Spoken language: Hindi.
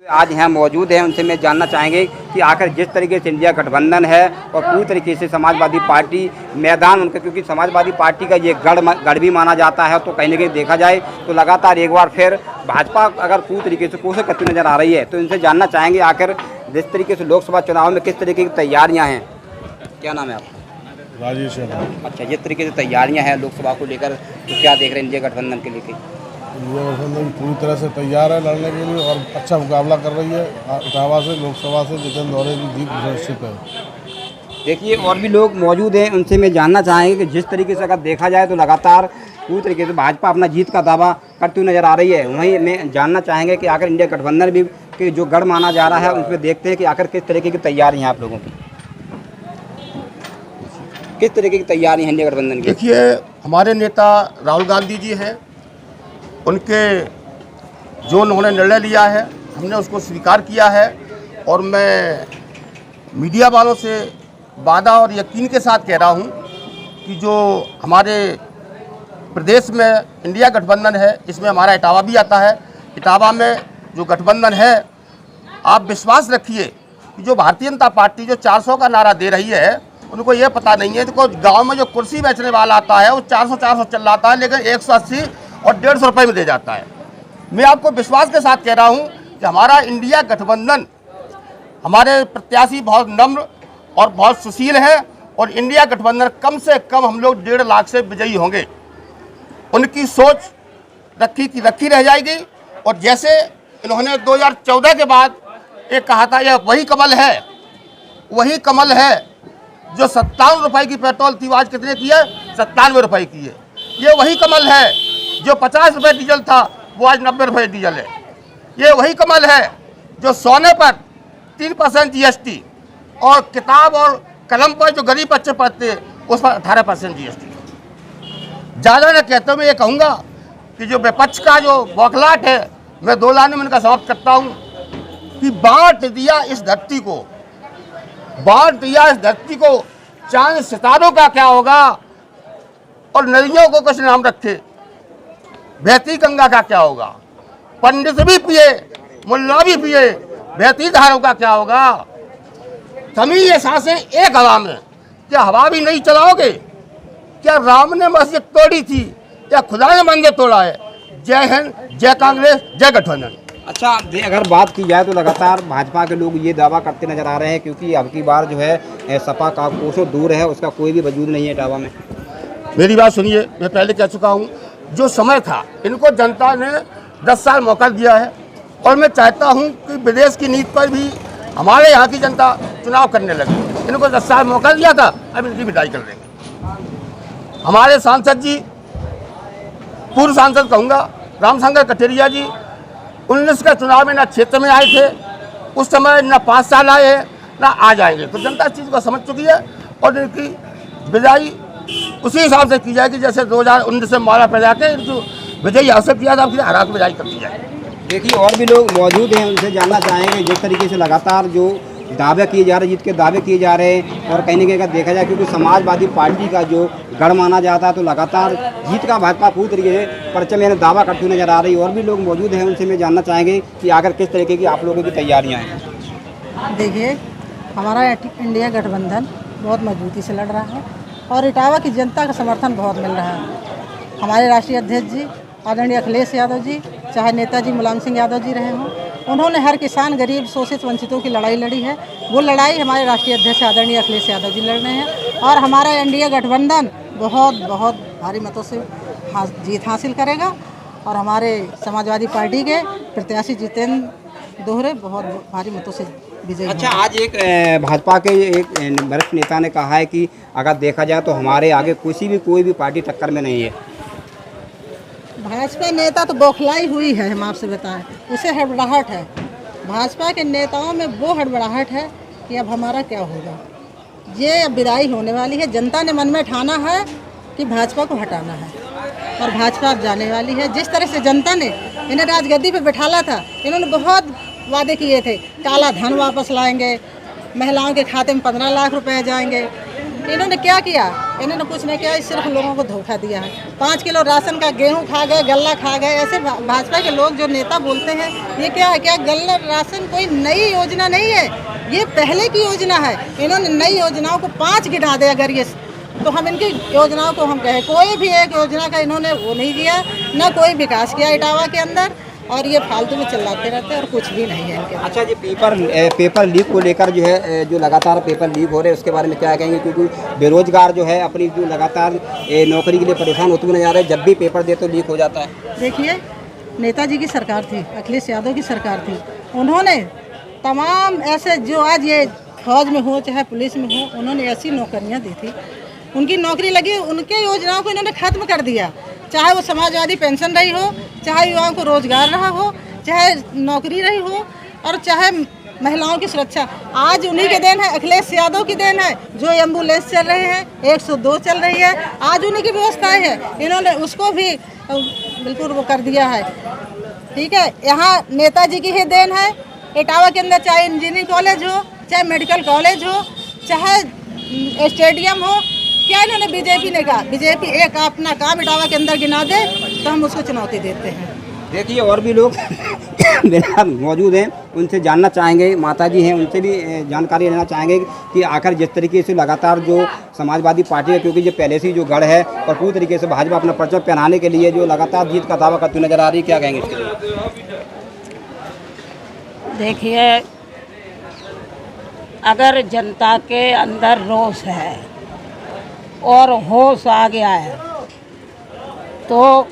आज यहाँ मौजूद हैं, उनसे मैं जानना चाहेंगे कि आखिर जिस तरीके से इंडिया गठबंधन है और पूरी तरीके से समाजवादी पार्टी मैदान उनका, क्योंकि समाजवादी पार्टी का ये गढ़ भी माना जाता है, तो कहीं ना कहीं देखा जाए तो लगातार एक बार फिर भाजपा अगर पूरी तरीके से कोशिश करती नजर आ रही है, तो इनसे जानना चाहेंगे आखिर जिस तरीके से लोकसभा चुनाव में किस तरीके की तैयारियाँ हैं। क्या नाम है आपका? राजेश। अच्छा, जिस तरीके से तैयारियाँ हैं लोकसभा को लेकर, तो क्या देख रहे हैं इंडिया गठबंधन के लेकर? इंडिया गठबंधन पूरी तरह से तैयार है लड़ने के लिए और अच्छा मुकाबला कर रही है। इटावा से लोकसभा से जितेंद्र दौरे की जीत निश्चित है। देखिए और भी लोग मौजूद हैं, उनसे मैं जानना चाहेंगे कि जिस तरीके से अगर देखा जाए तो लगातार पूरी तरीके से भाजपा अपना जीत का दावा करती हुई नजर आ रही है। वहीं मैं जानना चाहेंगे कि आखिर इंडिया गठबंधन भी कि जो गढ़ माना जा रहा है, उसमें देखते हैं कि आखिर किस तरीके की तैयारी है आप लोगों की, किस तरीके की तैयारी है इंडिया गठबंधन की? देखिए, हमारे नेता राहुल गांधी जी हैं, उनके जो उन्होंने निर्णय लिया है हमने उसको स्वीकार किया है। और मैं मीडिया वालों से वादा और यकीन के साथ कह रहा हूं कि जो हमारे प्रदेश में इंडिया गठबंधन है, इसमें हमारा इटावा भी आता है। इटावा में जो गठबंधन है, आप विश्वास रखिए कि जो भारतीय जनता पार्टी जो 400 का नारा दे रही है, उनको ये पता नहीं है कि गाँव में जो कुर्सी बेचने वाला आता है वो 400 चल रहा है, लेकिन 180 और 150 रुपये में दे जाता है। मैं आपको विश्वास के साथ कह रहा हूं कि हमारा इंडिया गठबंधन, हमारे प्रत्याशी बहुत नम्र और बहुत सुशील है और इंडिया गठबंधन कम से कम हम लोग 1.5 लाख से विजयी होंगे। उनकी सोच रखी रह जाएगी। और जैसे इन्होंने 2014 के बाद एक कहा था, यह वही कमल है जो 57 रुपये की पेट्रोल थी, आज कितने की है? 97 रुपये की है। ये वही कमल है जो 50 रुपये डीजल था, वो आज 90 रुपये डीजल है। ये वही कमल है जो सोने पर 3% GST और किताब और कलम पर जो गरीब बच्चे पढ़ते हैं उस पर 18% GST। ज़्यादा न कहते हुए मैं ये कहूँगा कि जो विपक्ष का जो बौखलाहट है, मैं 2 लाइनों में इनका समाप्त करता हूँ कि बांट दिया इस धरती को, चांद सितारों का क्या होगा और नदियों को कुछ नाम रखे, बहती गंगा का क्या होगा। पंडित भी पिए, मुल्ला भी पिए, बहती धारों का क्या होगा। थमी ये सांसें एक हवा में, क्या हवा भी नहीं चलाओगे? क्या राम ने मस्जिद तोड़ी थी या खुदा ने मंदिर तोड़ा है? जय हिंद, जय कांग्रेस, जय गठबंधन। अच्छा, अगर बात की जाए तो लगातार भाजपा के लोग ये दावा करते नजर आ रहे हैं, क्योंकि अब की बार जो है सपा का कोसों दूर है, उसका कोई भी वजूद नहीं है इटावा में। मेरी बात सुनिए, मैं पहले कह चुका हूँ, जो समय था इनको जनता ने 10 साल मौका दिया है और मैं चाहता हूँ कि विदेश की नीति पर भी हमारे यहाँ की जनता चुनाव करने लगे। इनको 10 साल मौका दिया था, अब इनकी विदाई कर देंगे। हमारे सांसद जी, पूर्व सांसद कहूँगा, रामशंकर कठेरिया जी 19 का चुनाव में ना क्षेत्र में आए थे, उस समय ना 5 साल आए हैं, ना आ जाएंगे। तो जनता इस चीज़ को समझ चुकी है और इनकी विदाई उसी हिसाब से की जाएगी जैसे 2019 में माला पैदा के जो विजयी हासिल किया था, हरा के विदाई कर दी जाएगी। देखिए और भी लोग मौजूद हैं, उनसे जानना चाहेंगे जिस तरीके से लगातार जो दावे किए जा रहे हैं, जीत के दावे किए जा रहे हैं, और कहीं ना कहीं अगर देखा जाए क्योंकि समाजवादी पार्टी का जो गढ़ माना जाता है, तो लगातार जीत का भाजपा पूरी तरीके से परचम यानी दावा करती हुई नजर आ रही है। और भी लोग मौजूद हैं, उनसे मैं जानना चाहेंगे कि आखिर किस तरीके की आप लोगों की तैयारियाँ हैं। देखिए, हमारा इंडिया गठबंधन बहुत मजबूती से लड़ रहा है और इटावा की जनता का समर्थन बहुत मिल रहा है। हमारे राष्ट्रीय अध्यक्ष जी आदरणीय अखिलेश यादव जी, चाहे नेताजी मुलायम सिंह यादव जी रहे हों, उन्होंने हर किसान, गरीब, शोषित, वंचितों की लड़ाई लड़ी है। वो लड़ाई हमारे राष्ट्रीय अध्यक्ष आदरणीय अखिलेश यादव जी लड़ रहे हैं और हमारा इंडिया गठबंधन बहुत भारी मतों से जीत हासिल करेगा और हमारे समाजवादी पार्टी के प्रत्याशी जितेंद्र दौरे बहुत भारी मतों से विजयी। अच्छा, आज एक भाजपा के एक वरिष्ठ नेता ने कहा है कि अगर देखा जाए तो हमारे आगे कोई भी पार्टी टक्कर में नहीं है। भाजपा नेता तो बौखलाई हुई है, हम आपसे बताएं, उसे हड़बड़ाहट है। भाजपा के नेताओं में वो हड़बड़ाहट है कि अब हमारा क्या होगा। ये अब विदाई होने वाली है। जनता ने मन में ठाना है कि भाजपा को हटाना है और भाजपा अब जाने वाली है। जिस तरह से जनता ने इन्हें राजगद्दी पे बिठाला था, इन्होंने बहुत वादे किए थे, काला धन वापस लाएंगे, महिलाओं के खाते में 15 लाख रुपए जाएंगे, इन्होंने क्या किया? इन्होंने कुछ नहीं किया, सिर्फ लोगों को धोखा दिया है। 5 किलो राशन का गेहूं खा गए, गल्ला खा गए। ऐसे भाजपा के लोग जो नेता बोलते हैं, ये क्या है? क्या गल्ला राशन कोई नई योजना नहीं है, ये पहले की योजना है। इन्होंने नई योजनाओं को 5 गिना दे अगर ये, तो हम इनकी योजनाओं को हम कहें, कोई भी एक योजना का इन्होंने वो नहीं किया, ना कोई विकास किया इटावा के अंदर, और ये फालतू में चिल्लाते रहते हैं और कुछ भी नहीं है इनके। अच्छा, ये पेपर लीक को लेकर जो है, जो लगातार पेपर लीक हो रहे हैं, उसके बारे में क्या कहेंगे? क्योंकि बेरोजगार जो है अपनी जो लगातार नौकरी के लिए परेशान होते हुए नजर आ रहे हैं, जब भी पेपर दे तो लीक हो जाता है। देखिए, नेताजी की सरकार थी, अखिलेश यादव की सरकार थी, उन्होंने तमाम ऐसे जो आज ये फौज में हो चाहे पुलिस में हो, उन्होंने ऐसी नौकरियां दी थी, उनकी नौकरी लगी, उनके योजनाओं को इन्होंने खत्म कर दिया। चाहे वो समाजवादी पेंशन रही हो, चाहे युवाओं को रोजगार रहा हो, चाहे नौकरी रही हो, और चाहे महिलाओं की सुरक्षा, आज उन्हीं के देन है, अखिलेश यादव की देन है। जो एम्बुलेंस चल रहे हैं, 102 चल रही है, आज उन्हीं की व्यवस्थाएं है, इन्होंने उसको भी बिल्कुल वो कर दिया है। ठीक है, यहाँ नेताजी की ही देन है। इटावा के अंदर चाहे इंजीनियरिंग कॉलेज हो, चाहे मेडिकल कॉलेज हो, चाहे स्टेडियम हो, क्या इन्होंने बीजेपी ने कहा? बीजेपी एक अपना काम इटावा के अंदर गिना दे तो हम उसको चुनौती देते हैं। देखिए, और भी लोग मेरे साथ मौजूद हैं, उनसे जानना चाहेंगे, माता जी हैं, उनसे भी जानकारी लेना चाहेंगे कि आखिर जिस तरीके से लगातार जो समाजवादी पार्टी है, क्योंकि ये पहले से ही जो गढ़ है और पूरी तरीके से भाजपा अपना परचम पहनाने के लिए जो लगातार जीत का दावा करती नजर आ रही है, क्या कहेंगे इसके लिए? देखिए, अगर जनता के अंदर रोष है और होश आ गया है तो